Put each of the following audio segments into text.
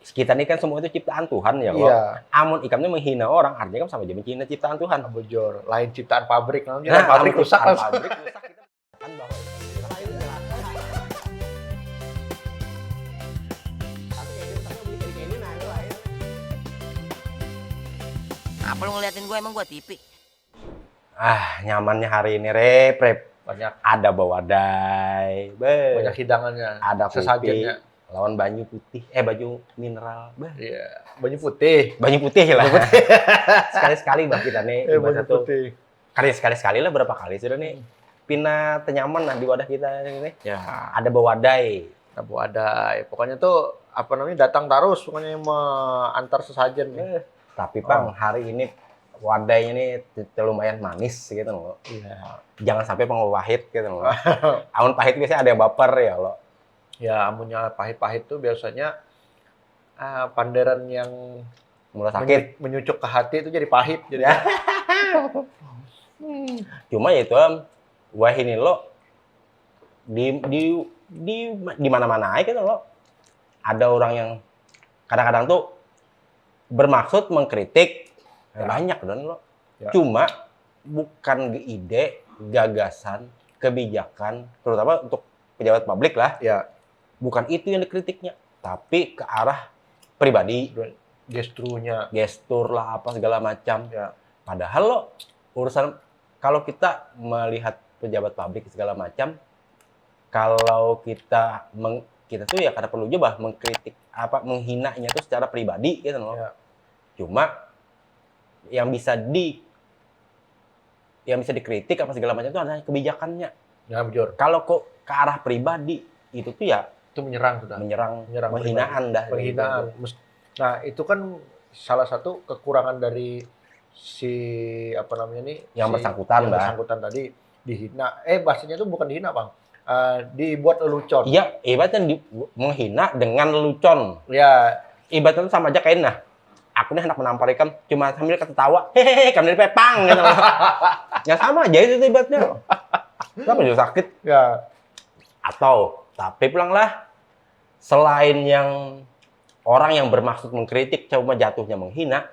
kita ini kan semua itu ciptaan Tuhan ya, Iya. amun ikamnya menghina orang, artinya kan sama aja menghina ciptaan Tuhan. Bujur, lain ciptaan pabrik, Nah, pabrik amun rusak ciptaan langsung. pabrik rusak, kita kan bahwa Apa lu ngeliatin gue, emang gue TV? nyamannya hari ini rep. Banyak Ada bawadai, banyak hidangannya, ada sesajennya. kopi, lawan banyu putih, baju mineral, Iya, baju putih. banyu putih lah. Sekali-sekali bah kita nih, Baju ibarat satu putih. karya sekali-sekali lah berapa kali sudah nih. Pina tenyaman lah di wadah kita ini. Ya, Ada bawadai. Tabu ada. Pokoknya tuh apa namanya datang terus pokoknya antar sesajen. Tapi Bang, hari ini wadainya ini lumayan manis gitu loh. Iya. Jangan sampai pahit gitu loh. Amun pahit biasanya ada yang baper ya loh. Ya, amunnya pahit-pahit tuh biasanya panderan yang Mulai sakit. menyucuk ke hati itu jadi pahit. Jadi Ya. Cuma ya itu wah ini lo di mana-mana aja gitu loh. Ada orang yang kadang-kadang tuh bermaksud mengkritik banyak kan lo. Ya. Cuma bukan ide, gagasan, kebijakan, terutama untuk pejabat publik lah. ya Bukan itu yang dikritiknya, tapi ke arah pribadi, gestrunya. gestur lah apa segala macam. Ya. Padahal lo urusan kalau kita melihat pejabat publik segala macam, kalau kita tuh ya karena perlu coba mengkritik apa menghinanya tuh secara pribadi gitu loh. Ya. Cuma yang bisa dikritik apa segala macam itu adalah kebijakannya. Ya, bujur. Kalau kok ke arah pribadi itu tuh ya Itu menyerang sudah. menyerang pribadi. penghinaan dah. Penghinaan. Nah, itu kan salah satu kekurangan dari si apa namanya nih Yang bersangkutan, yang Mbak. bersangkutan tadi dihina. Bahasanya itu bukan dihina, Bang. Dibuat lelucon. Iya, ibaratnya menghina dengan lelucon. Ya, Ibaratnya sama aja kayak aku nih hendak menampar ikam cuma sambil ketawa, hehehe, kamu dari pepang gitu loh. Ya sama aja itu ibaratnya. Kenapa juga sakit? ya, Atau tapi pulanglah selain yang orang yang bermaksud mengkritik cuma jatuhnya menghina,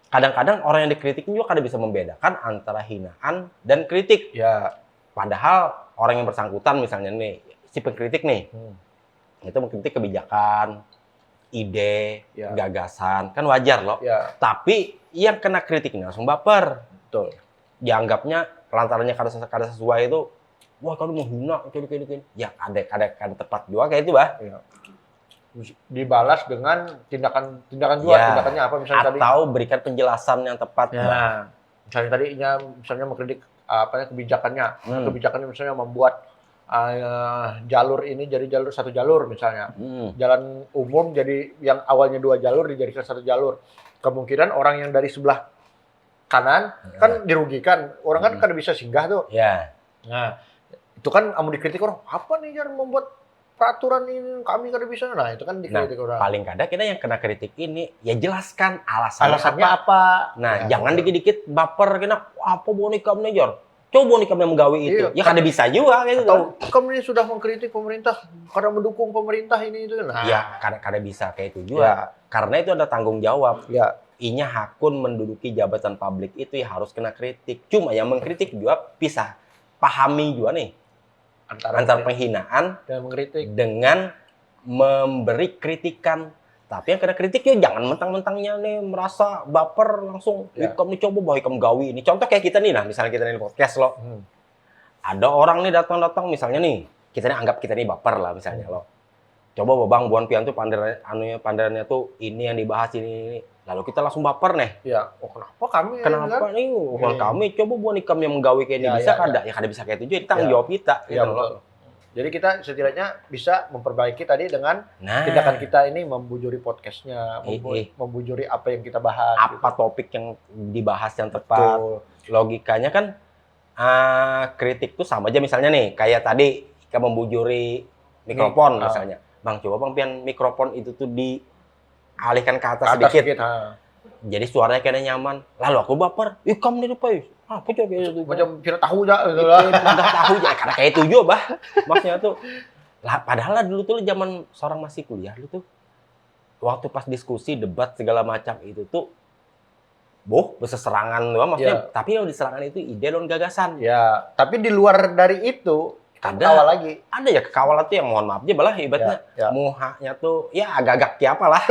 kadang-kadang orang yang dikritik juga kadang bisa membedakan antara hinaan dan kritik. ya, Padahal orang yang bersangkutan misalnya nih si pengkritik nih itu mengkritik kebijakan, ide, Ya. gagasan, kan wajar loh. ya, Tapi yang kena kritiknya langsung baper. betul. Dianggapnya lantarannya kada sesuai itu, wah kamu menghina, ini. Ya ada tepat juga kayak itu, bah. Ya. Dibalas dengan tindakan juga. Ya. Tindakannya apa misalnya tadi? Atau berikan penjelasan yang tepat. Bah. Ya, misalnya tadinya misalnya mengkritik kebijakannya. Kebijakannya misalnya membuat jalur ini jadi satu jalur misalnya. Jalan umum jadi yang awalnya 2 jalur dijadikan 1 jalur. Kemungkinan orang yang dari sebelah kanan kan dirugikan. Orang kan kada bisa singgah tuh. Ya. Nah, itu kan amun dikritik orang, apa nih jangan membuat peraturan ini kami kada bisa. Nah, itu kan Nah, dikritik orang. paling kadang kita yang kena kritik ini ya jelaskan alasannya apa. apa? Nah, Ya, jangan betul. dikit-dikit baper kena apa boneka menjor. Coba boneka yang menggawe itu. Iya. Ya kada bisa juga gitu. Atau kami sudah mengkritik pemerintah karena mendukung pemerintah ini itu. Nah, Ya, kada bisa kayak itu juga. Karena itu ada tanggung jawab. ya, Inya hakun menduduki jabatan publik itu ya harus kena kritik. Cuma yang mengkritik juga bisa pahami juga nih antara penghinaan dan mengkritik. dengan memberi kritikan. Tapi yang kena kritik ya jangan mentang-mentangnya nih merasa baper langsung. Ya. Kamu nih coba bahwa kamu gawi ini. Contoh kayak kita nih nah, misalnya kita nih podcast loh. Ada orang nih datang-datang misalnya nih, kita nih anggap kita nih baper lah misalnya loh. Coba Bang Buan Pian tuh pandangannya tuh ini yang dibahas ini. Lalu kita langsung baper nih. Ya, kenapa kami? Kenapa nih? Kami coba buat ikam yang menggawe kayak ini bisa kada? Ya kada bisa kayak itu. Jadi tanggung jawab kita. Ya, gitu betul. loh. Jadi kita setidaknya bisa memperbaiki tadi dengan Nah, tindakan kita ini membujuri podcastnya, membujuri apa yang kita bahas. apa topik yang dibahas yang tepat? Betul. Logikanya kan kritik tuh sama aja misalnya nih kayak tadi kita membujuri mikrofon misalnya. Bang, coba Bang Pian mikrofon itu tuh dialihkan ke atas sedikit. Jadi suaranya kayaknya nyaman. Lalu aku baper. Ih, kamu nih lupa. Apa coba itu? Macam kira tahu aja gitu lah. Nggak tahu ya karena kayak itu juga, bah. Maksudnya tuh lah padahal lah dulu tuh zaman seorang masih kuliah dulu tuh waktu pas diskusi, debat segala macam itu tuh, bisa serangan doang maksudnya. Tapi yang diserangan itu ide dan gagasan. Ya, tapi di luar dari itu Ada. kawal lagi. Ada ya kekawalan tuh yang mohon maaf aja malah ibaratnya muhanya tuh ya agak-agak kayak apa lah.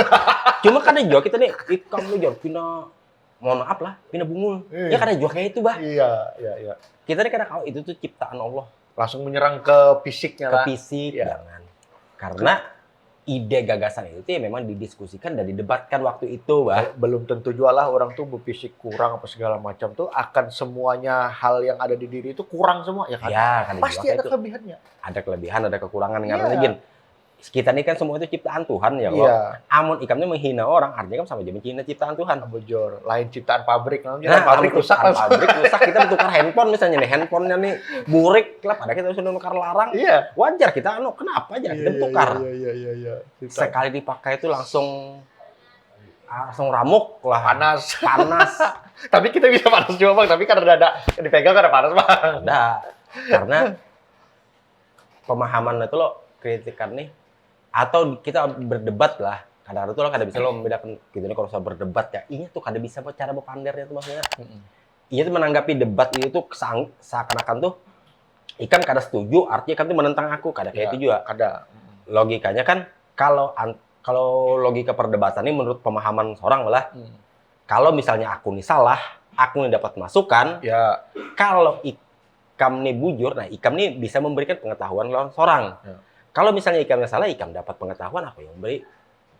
Cuma kan ada juga kita nih ikam lu jauh pindah mohon maaf lah pindah bungul. Ya karena juga kayak itu bah. Iya. Kita nih kadang kalau itu tuh ciptaan Allah. Langsung menyerang ke fisiknya Ke lah. fisik Iya. jangan. Karena ide gagasan itu ya memang didiskusikan dan didebatkan waktu itu, bah. Belum tentu juga lah orang tuh berfisik kurang apa segala macam tuh akan semuanya hal yang ada di diri itu kurang semua ya kan? Ya, kan Pasti ada itu. kelebihannya. Ada kelebihan, ada kekurangan. Iya. Karena gini, kita ini kan semua itu ciptaan Tuhan ya, kok. Iya. Amun ikamnya menghina orang, artinya kan sama aja menghina ciptaan Tuhan. Bojor, lain ciptaan pabrik namanya. Nah, pabrik rusak langsung. pabrik rusak, kita bertukar handphone misalnya nih, handphonenya nih burik lah, pada kita sudah nukar larang. Iya. Wajar kita kenapa aja kita bertukar. Iya. Sekali dipakai itu langsung ramuk lah. Panas. Tapi kita bisa panas juga bang, tapi kan ada dipegang kan ada panas bang. ada. Karena pemahaman itu lo kritikan nih, atau kita berdebat lah. Kadang-kadang tuh lo kada bisa lo membedakan gitu nih kalau soal berdebat ya. Iya tuh kada bisa cara berpandernya tuh maksudnya. Iya tuh menanggapi debat itu tuh seakan-akan tuh ikan kada setuju, artinya kan tuh menentang aku, kada kayak itu juga. Ada. Logikanya kan kalau logika perdebatan ini menurut pemahaman seorang malah kalau misalnya aku nih salah, aku nih dapat masukan, Ya. kalau ikam nih bujur, nah ikam nih bisa memberikan pengetahuan lawan seorang. Ya. Kalau misalnya ikamnya salah, ikam dapat pengetahuan, aku yang beri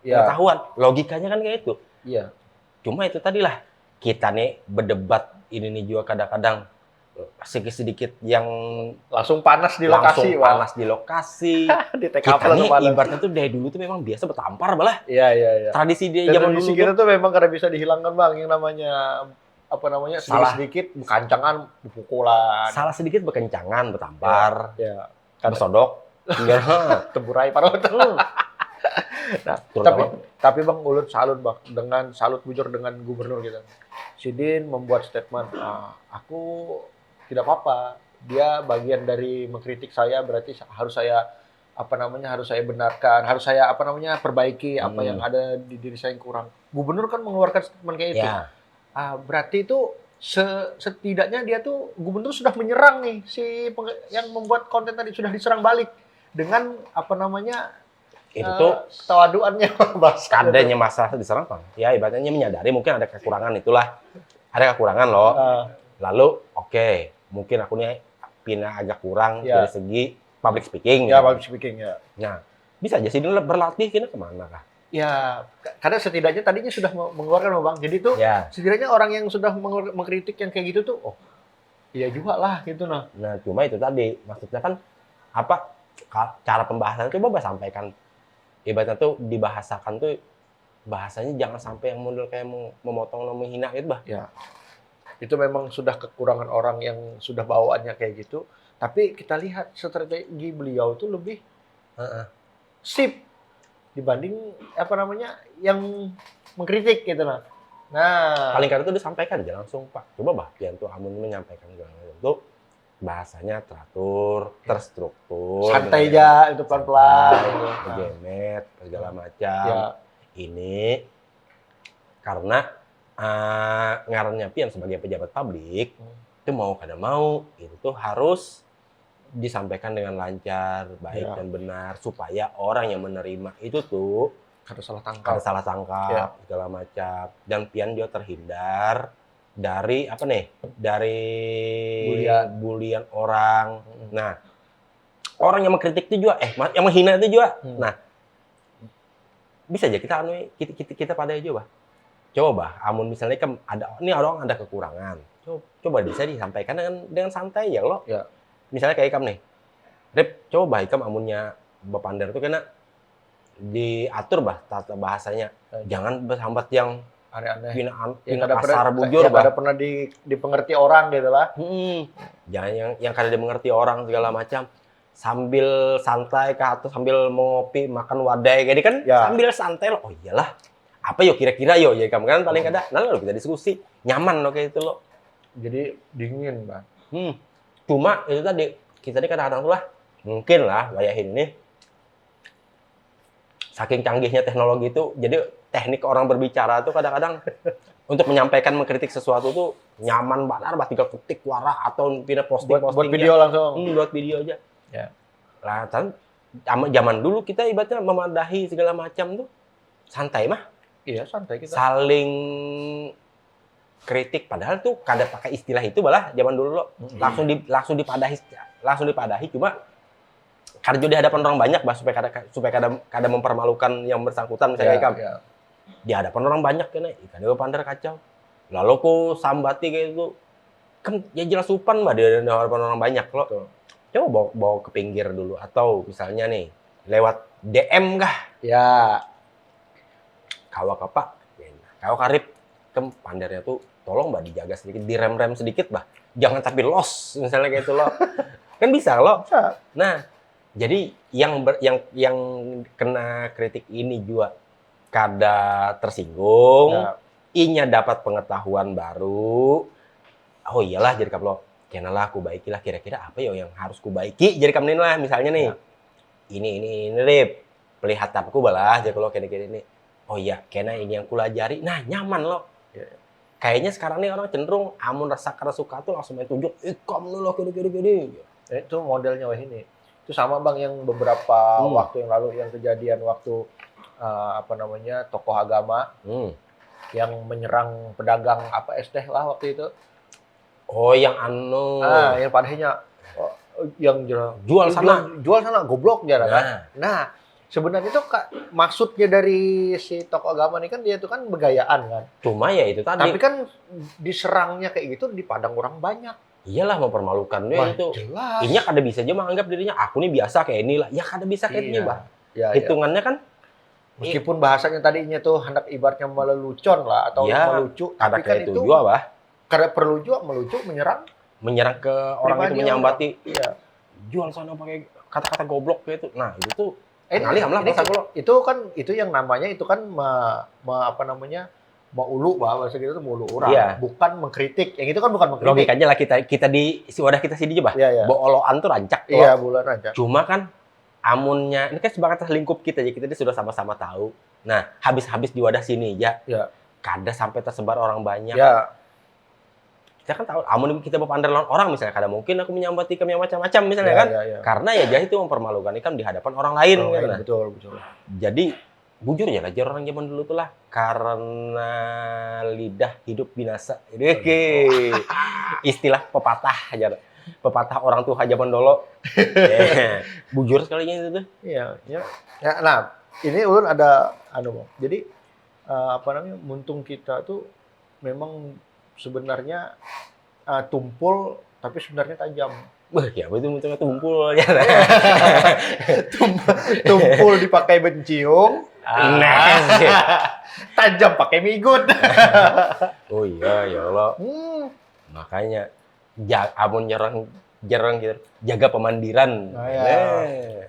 Ya. pengetahuan. Logikanya kan kayak itu. Iya. Cuma itu tadilah, kita nih berdebat ini nih juga kadang-kadang sedikit-sedikit yang Langsung panas di langsung lokasi, Bang. panas di lokasi. Di TKP Kita langsung nih panas. ibaratnya tuh dari dulu tuh memang biasa bertampar malah. Iya. Tradisi di Dan zaman tradisi dulu kita tuh tuh memang kada bisa dihilangkan bang, yang namanya Salah. sedikit kancangan, pukulan. salah sedikit berkencangan, bertampar, Ya. bersodok, hingga Temburai parut. Nah, Terutama- tapi bang ulut salut bang dengan salut bujur dengan gubernur kita. Sidin membuat statement, aku tidak apa-apa. Dia bagian dari mengkritik saya, berarti harus saya harus saya benarkan, harus saya perbaiki apa yang ada di diri saya yang kurang. Gubernur kan mengeluarkan statement kayak itu. ya. Berarti itu setidaknya dia tuh gubernur sudah menyerang nih yang membuat konten tadi sudah diserang balik dengan Itu tuh ketawaduannya bahasa. adanya masalah diserang Bang. Ya ibaratnya menyadari mungkin ada kekurangan itulah. Ada kekurangan loh. Lalu oke, mungkin aku nih pindah agak kurang Ya. dari segi public speaking. Ya, gitu. public speaking ya. Nah, bisa aja sih dulu berlatih kira kemana kah? Ya, karena setidaknya tadinya sudah mengeluarkan Bang. Jadi tuh Ya. setidaknya orang yang sudah mengkritik yang kayak gitu tuh, oh iya juga lah gitu nah. Nah, cuma itu tadi maksudnya kan apa cara pembahasan coba sampaikan. Ibaratnya tuh dibahasakan tuh bahasanya jangan sampai yang model kayak memotong atau menghina gitu, Bah. Ya. Itu memang sudah kekurangan orang yang sudah bawaannya kayak gitu. Tapi kita lihat strategi beliau tuh lebih sip dibanding yang mengkritik gitu nah. Nah, Paling kadang tuh disampaikan aja langsung, Pak. Coba Bah, Pian tuh Amun menyampaikan tuh bahasanya teratur, terstruktur, santai aja itu pelan-pelan gitu. Gemet, segala macam. Ya. Ini karena ngarannya Pian sebagai pejabat publik itu mau kada mau itu tuh harus disampaikan dengan lancar, baik Ya. dan benar supaya orang yang menerima itu tuh Kada salah kada tangkap. salah tangkap Ya. segala macam dan Pian juga terhindar dari dari bulian orang. Nah, orang yang mengkritik itu juga yang menghina itu juga. Nah, bisa aja kita pada aja, Bah. Coba, Bah, amun misalnya kan ada orang ada kekurangan. Coba bisa disampaikan dengan santai ya lo. Ya. Misalnya kayak ikam nih. Rip, coba Bah ikam amunnya berpander itu kena diatur Bah tata bahasanya. Jangan bersambat yang Aneh-aneh. pinaan Yang kada kasar pernah, bujur, yang Bah. kada pernah dipengerti orang gitu lah. Jangan yang kada dimengerti orang segala macam. Sambil santai kah atau sambil mengopi makan wadai kayak kan Ya. sambil santai lo. Oh iyalah. Apa yo kira-kira yo ya kamu kan paling kada. Nah lo kita diskusi nyaman lo kayak itu lo. Jadi dingin, Bang. Cuma itu tadi kita ini kadang-kadang tuh lah mungkin lah wayahin ini saking canggihnya teknologi itu, jadi teknik orang berbicara tuh kadang-kadang untuk menyampaikan mengkritik sesuatu tuh nyaman banget, tinggal ketik wara atau pindah posting buat video langsung. buat video aja. Ya. Lah, zaman dulu kita ibaratnya memadahi segala macam tuh santai mah, Iya, santai kita. saling kritik. Padahal tuh kada pakai istilah itu malah zaman dulu lo langsung dipadahi. Cuma karena di hadapan orang banyak, bah, supaya kada mempermalukan yang bersangkutan misalnya kan. Ya. Di hadapan orang banyak kan, ikan juga pandar kacau. Lalu ku sambati kayak itu, kan ya jelas supan bah di hadapan orang banyak lo. Betul. Coba bawa ke pinggir dulu atau misalnya nih lewat DM kah? Ya. Kawak apa? Kawak karib ke pandarnya tuh tolong bah dijaga sedikit, direm-rem sedikit bah. Jangan tapi los misalnya kayak itu lo. Kan bisa lo. Bisa. Nah, jadi yang kena kritik ini juga kada tersinggung, Ya. inya dapat pengetahuan baru. Oh iyalah jadi kaplo, kenalah aku baikilah kira-kira apa ya yang harus ku baiki. Jadi kamu lah misalnya nih, Ya. ini Rip, pelihatanku balah jadi kalau kena-kena ini. Oh iya, kena ini yang kulajari. Nah nyaman lo. Ya. Kayaknya sekarang nih orang cenderung amun rasa kada suka tuh langsung main tunjuk, kamu lo gini. Itu modelnya wah ini. Itu sama Bang yang beberapa waktu yang lalu yang kejadian waktu tokoh agama yang menyerang pedagang apa es teh lah waktu itu. Oh yang Yang padahnya yang jual sana goblok ya kan. Nah, sebenarnya itu maksudnya dari si tokoh agama ini kan dia itu kan begayaan kan. Cuma ya itu tadi. Tapi kan diserangnya kayak gitu di padang orang banyak. Iyalah mempermalukan dia itu. Jelas. Inya kada bisa aja menganggap dirinya aku nih biasa kayak inilah. Ya kada bisa kayak ini, Bah. Ya, Hitungannya kan meskipun bahasanya tadinya tuh hendak ibaratnya melelucon lah atau melucu, kada tapi kan kayak itu juga, Bah. kada perlu juga melucu menyerang ke orang itu menyambati. Iya. Jual sana pakai kata-kata goblok kayak itu. Nah, itu tuh itu kan itu yang namanya itu kan maulu bahasa gitu tuh maulu orang, Iya. bukan mengkritik. Yang itu kan bukan mengkritik. Logikanya lah kita di wadah kita sini aja, Bah. Iya. Booloan tuh rancak tuh. Iya, bulan aja. Cuma kan amunnya ini kan sebatas lingkup kita aja, kita ini sudah sama-sama tahu. Nah, habis di wadah sini ya. Ya. Kada sampai tersebar orang banyak. Ya. Kita kan tahu, amun kita berpandang lawan orang misalnya, kada mungkin aku menyambati kami yang macam-macam misalnya kan. Ya. Karena ya jadi itu mempermalukan kan di hadapan orang lain. Kan? Betul. Jadi bujur ya aja orang zaman dulu tuh lah, karena lidah hidup binasa. Istilah pepatah aja. Pepatah orang tuh zaman dulu. Bujur sekalinya itu tuh. Iya. Ya, nah, ini ulun ada Bang. Jadi muntung kita tuh memang sebenarnya tumpul tapi sebenarnya tajam. Wah, ya itu munculnya tumpul ya. Tumpul dipakai benciung. Tajam pakai migut. Oh iya, ya Allah. Makanya amun jarang gitu, jaga pemandiran.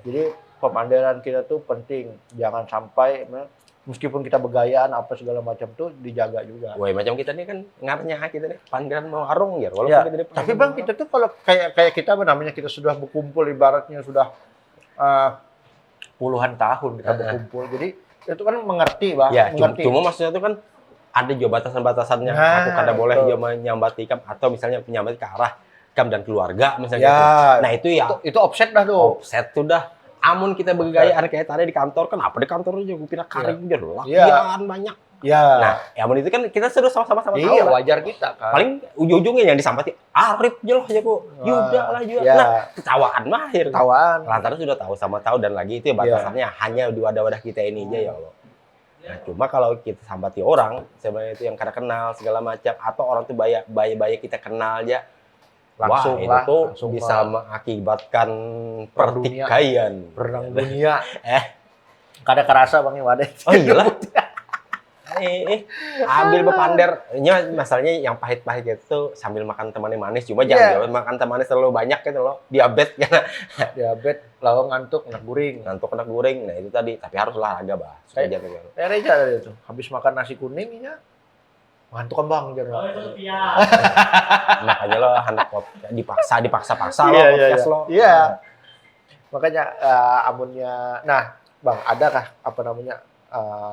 Jadi pemandiran kita tuh penting. Jangan sampai meskipun kita begayaan apa segala macam tuh dijaga juga. Wah, macam kita nih kan ngarnya kita nih pandiran mau warung ya. Walaupun kita tapi Bang kita tuh kalau kayak kita namanya kita sudah berkumpul ibaratnya sudah puluhan tahun kita berkumpul. Jadi itu kan mengerti, Bang. Ya, mengerti. Cuma maksudnya itu kan ada juga batasan-batasannya. Aku kada boleh dia menyambati kam atau misalnya menyambati ke arah kam dan keluarga misalnya. Nah, itu ya. Itu offset dah tuh. Offset tuh dah. Amun kita bergayaan kayak tadi di kantor kan apa di kantor aja gue pindah karir lakian banyak. Ya. Nah, amun itu kan kita sudah sama-sama tahu. Iya, wajar kita kan. Paling ujung-ujungnya yang disampati Arif jelas ya Bu. Yuda lah juga. Nah, ketawaan mahir. Ketawaan. Lantaran sudah tahu sama tahu dan lagi itu ya batasannya hanya di wadah-wadah kita ini aja ya Allah. Nah, cuma kalau kita sambati orang sebenarnya itu yang kada kenal segala macam atau orang tuh bayar kita kenal aja. Langsung itu bisa mengakibatkan pertikaian. Perang dunia. Kada kerasa Bang wadah. Oh iyalah. Ambil bepander. Ini masalahnya yang pahit-pahit itu sambil makan temannya manis. Cuma jangan makan temannya terlalu banyak gitu loh. Diabetes kan. Diabetes, lalu ngantuk, kena guring. Nah itu tadi. Tapi harus olahraga, Bah. Kayak Reja tadi itu. Habis makan nasi kuning, ya ngantuk kan Bang. Makanya lo hendak dipaksa lo Iya. podcast lo. Iya. Makanya amunnya. Nah, Bang, adakah apa namanya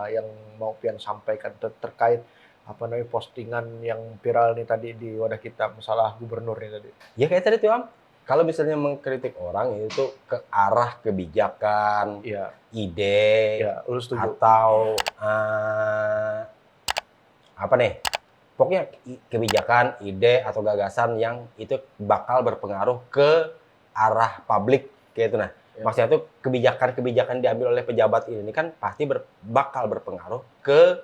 yang mau Pian sampaikan terkait apa namanya postingan yang viral nih tadi di wadah kita masalah gubernur nih tadi? Ya kayak tadi tuh Am, kalau misalnya mengkritik orang itu ke arah kebijakan, Iya, ide, iya, lu setuju? atau apa nih? Pokoknya kebijakan, ide atau gagasan yang itu bakal berpengaruh ke arah publik kayak itu. Nah, Ya. maksudnya tuh kebijakan-kebijakan diambil oleh pejabat ini kan pasti bakal berpengaruh ke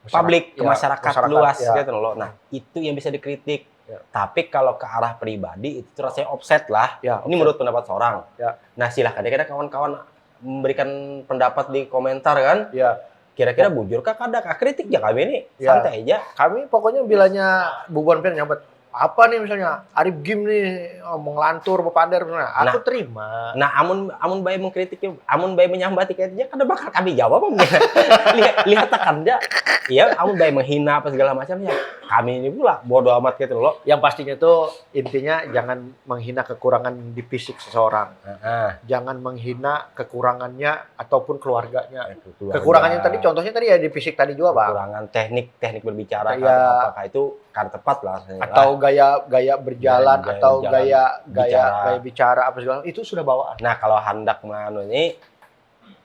publik, ke Ya, masyarakat luas ya. gitu loh. Nah, itu yang bisa dikritik. Ya. Tapi kalau ke arah pribadi itu rasanya offset lah. Ya, Ini menurut pendapat seorang. Ya. Nah, silahkan kira-kira kawan-kawan memberikan pendapat di komentar kan. Ya, Kira-kira bujurkah kadakah kritik ya kami ini Ya. santai aja. kami pokoknya bilanya Bubuan Pian nyambat apa nih misalnya Arif Gim nih ngomong lantur bepander misalnya, aku terima. Nah, amun bae mengkritik, amun bae menyambati kayaknya kada bakal kami jawab Om. lihat akan dia. Iya, amun bae menghina apa segala macam ya. Kami ini pula bodoh amat gitu loh. Yang pastinya tuh intinya jangan menghina kekurangan di fisik seseorang. Heeh. Jangan menghina kekurangannya ataupun keluarganya. Keluarga. Kekurangannya tadi contohnya tadi ya di fisik tadi juga, Bang. Kekurangan teknik berbicara Iya. atau apakah itu kan tepat lah. Atau gaya berjalan Gaya atau berjalan, gaya bicara apa segala itu sudah bawaan. Nah, kalau hendak menganu ini,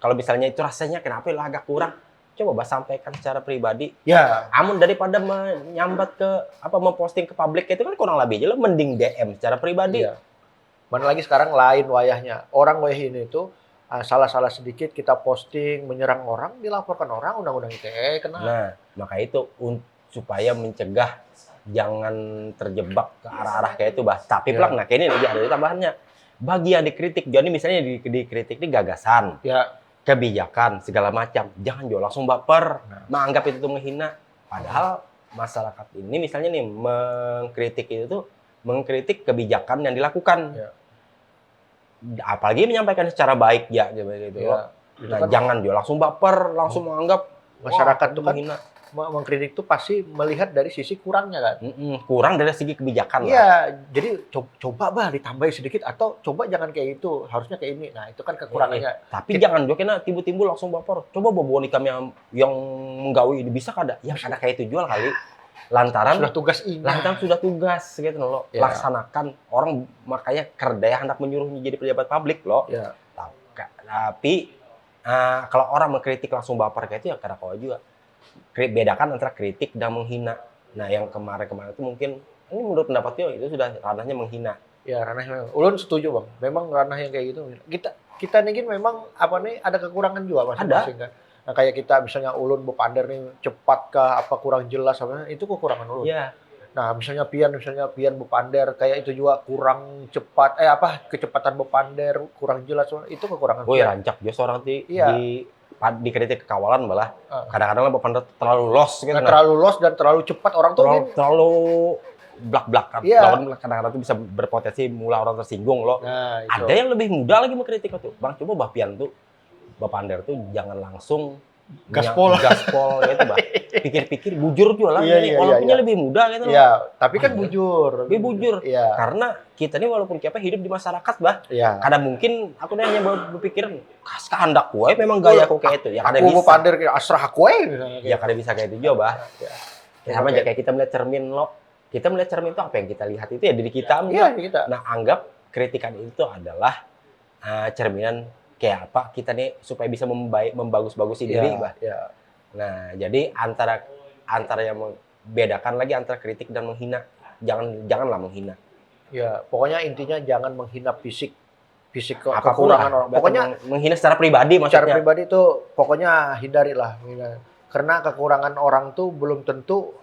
kalau misalnya itu rasanya kenapa lah agak kurang, coba sampaikan secara pribadi. Ya, Amun daripada menyambat ke apa memposting ke publik itu kan kurang lebih aja lo mending DM secara pribadi. iya. Mana lagi sekarang lain wayahnya. Orang wayah ini tuh salah-salah sedikit kita posting menyerang orang, dilaporkan orang, undang-undang ITE kena. Nah, maka itu supaya mencegah jangan terjebak ke arah-arah kayak itu, Bah. Tapi Ya. nah kayak ini lagi ada tambahannya. Bagi yang dikritik, jadi misalnya dikritik ini gagasan, Ya, kebijakan segala macam, jangan juga langsung baper, Nah. menganggap itu tuh menghina. Padahal masyarakat ini misalnya nih mengkritik itu tuh mengkritik kebijakan yang dilakukan. Ya. Apalagi menyampaikan secara baik ya gitu. ya. Itu Nah, kan jangan juga langsung baper, langsung menganggap masyarakat wah, tuh kan menghina. mengkritik tuh pasti melihat dari sisi kurangnya kan. Kurang dari segi kebijakan lah. Iya, jadi coba bah ditambahin sedikit atau coba jangan kayak itu, harusnya kayak ini. Nah, itu kan kekurangannya. Tapi jangan juga kena timbul-timbul langsung baper. Coba bawa nikam yang menggawi ini bisa kada? Ya kada kayak itu jual kali. Lantaran sudah tugas gitu loh. Ya. Laksanakan orang makanya kerdaya hendak menyuruhnya jadi pejabat publik loh. Ya. Tapi kalau orang mengkritik langsung baper kayak itu ya kada kau juga. Bedakan antara kritik dan menghina. Nah, yang kemarin-kemarin itu mungkin ini menurut pendapatnya itu sudah ranahnya menghina. Ya, ranahnya. Ulun setuju, Bang. Memang ranah yang kayak gitu. Kita nih memang apa nih ada kekurangan juga masing-masing kan. Nah, kayak kita misalnya ulun bepander nih cepat kah apa kurang jelas apa itu kekurangan ulun. Iya. Nah, misalnya Pian bepander kayak itu juga kurang cepat kecepatan bepander kurang jelas itu kekurangan. Oh ya rancak dia seorang Iya. dikritik kekawalan malah kadang-kadang lah bepander terlalu lost gitu. Nah, terlalu lost dan terlalu cepat orang tuh terlalu blak-blakan. Iya. Lawan kadang-kadang tuh bisa berpotensi mulai orang tersinggung loh. Nah, itu. Ada yang lebih mudah lagi mengkritik tuh. Bang, coba Pian tuh Bapander tuh jangan langsung Gaspol gitu, Bah. Pikir-pikir bujur juga lah. Iya, walaupun lebih mudah gitu. Iya, tapi kan bujur. Lebih bujur. Iya. Karena kita nih walaupun kita hidup di masyarakat, Bah. Iya. Kadang mungkin aku nih hanya berpikir kehendak gue memang gaya aku kayak itu. Ya kada Aku bisa. bepander kayak asrah aku Ya kada bisa kayak itu juga, Bah. Ya. Ya, sama aja kayak kita melihat cermin loh. Kita melihat cermin itu apa yang kita lihat itu ya diri kita. Iya, kita. Nah, anggap kritikan itu adalah cerminan kayak apa kita nih supaya bisa membagus-bagusi diri, Bah. Iya. Nah, jadi antara yang membedakan lagi antara kritik dan menghina. Janganlah menghina. Ya, pokoknya intinya jangan menghina fisik Apapun kekurangan lah. orang. Pokoknya menghina secara pribadi maksudnya. secara pribadi itu pokoknya hindarilah. Karena kekurangan orang tuh belum tentu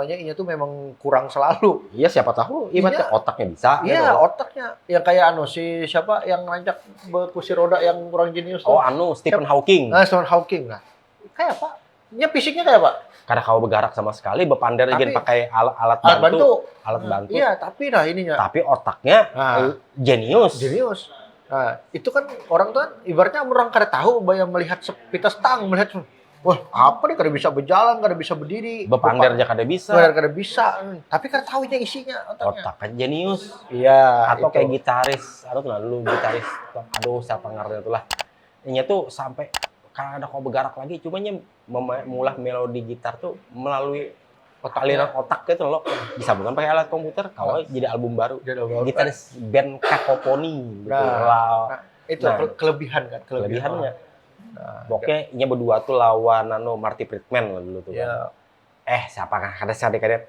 ini tuh memang kurang selalu. Iya, siapa tahu ibaratnya otaknya bisa. Iya, gitu. otaknya. Yang kayak si siapa yang rancak kursi roda yang kurang jenius tuh. Oh, Stephen Hawking. Stephen Hawking. Nah, kayak apa? Dia fisiknya kayak apa? Karena kau bergerak sama sekali, bepander aja Tapi- pakai alat Alat bantu. bantu. Alat bantu. Iya, tapi ininya. Tapi otaknya jenius. Jenius. Nah, itu kan orang tuh kan ibaratnya orang kada tahu bayang melihat sepitas tang, melihat wah, apa nih kada bisa berjalan, kada bisa berdiri. Bepander aja kada bisa. Kada bisa. Tapi kada tahu isinya otaknya. Otaknya jenius. Iya, Atau itu. kayak gitaris. Aduh, dulu gitaris. Aduh, siapa ngarnya tuh lah. Ini tuh sampai karena ada kau bergerak lagi, cumanya mengulah melodi gitar tuh melalui aliran otak gitu loh. Disambungkan pakai alat komputer, kau jadi album baru. Gitaris band Kakoponi gitu. Nah, itu Nah, kelebihan kan, kelebihannya. Nah, Pokoknya nya berdua tuh lawan Marty Friedman lah dulu tuh. ya. Kan. Siapa kan ada kadang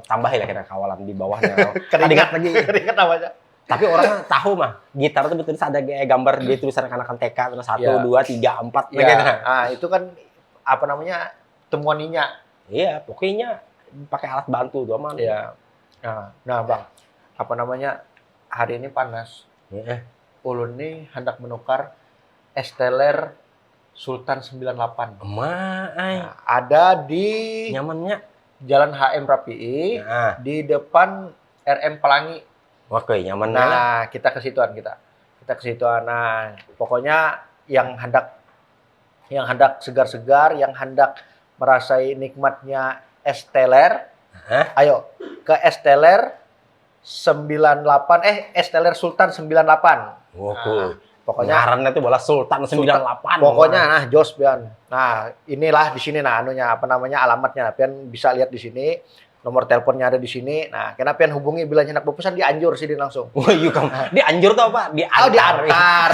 tambahin lah kita kawalan di bawahnya. Keringat lagi. Keringat namanya. Tapi orang tahu mah gitar tuh betul ada gambar di tulisan anak-anak TK terus 1 Ya. 2 3 4 Ya. gitu. Nah, itu kan apa namanya? Temuan Ninya. Iya, pokoknya pakai alat bantu tuh aman. Iya. Nah, Bang, apa namanya? Hari ini panas. Iya. Ulun nih hendak menukar Esteller Sultan 98. Maai. Nah, ada di Nyamannya. Jalan HM Rapii, Nah, di depan RM Pelangi. oke, nyamannya lah. Nah, kita ke situan kita. Kita ke situan. Nah, pokoknya yang hendak segar-segar, yang hendak merasai nikmatnya Esteller, Hah? ayo ke Esteller 98 Esteller Sultan 98. Wow. Pokoknya Ngarannya tuh bola Sultan 98. pokoknya nah jos pian. Nah, inilah di sini nah anunya apa namanya alamatnya. Pian bisa lihat di sini. Nomor teleponnya ada di sini. Nah, kenapa pian hubungi bila hendak berpesan dianjur sini langsung. Wah, iya kamu. Di anjur tuh apa? Di Oh, diantar.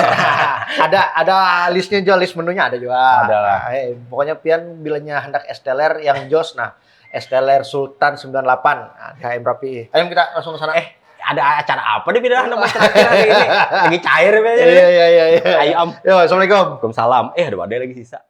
ada listnya juga, list menunya ada juga. Ada lah. Nah, pokoknya pian bilanya hendak Esteller yang jos. Nah, Esteller Sultan 98. Nah, di HM Rapii. Ayo kita langsung ke sana. Ada acara apa di bidang nama terakhir hari ini? Lagi cair Iya. Ayo, Am. Yo, Assalamualaikum. Waalaikumsalam. Ada badai lagi sisa.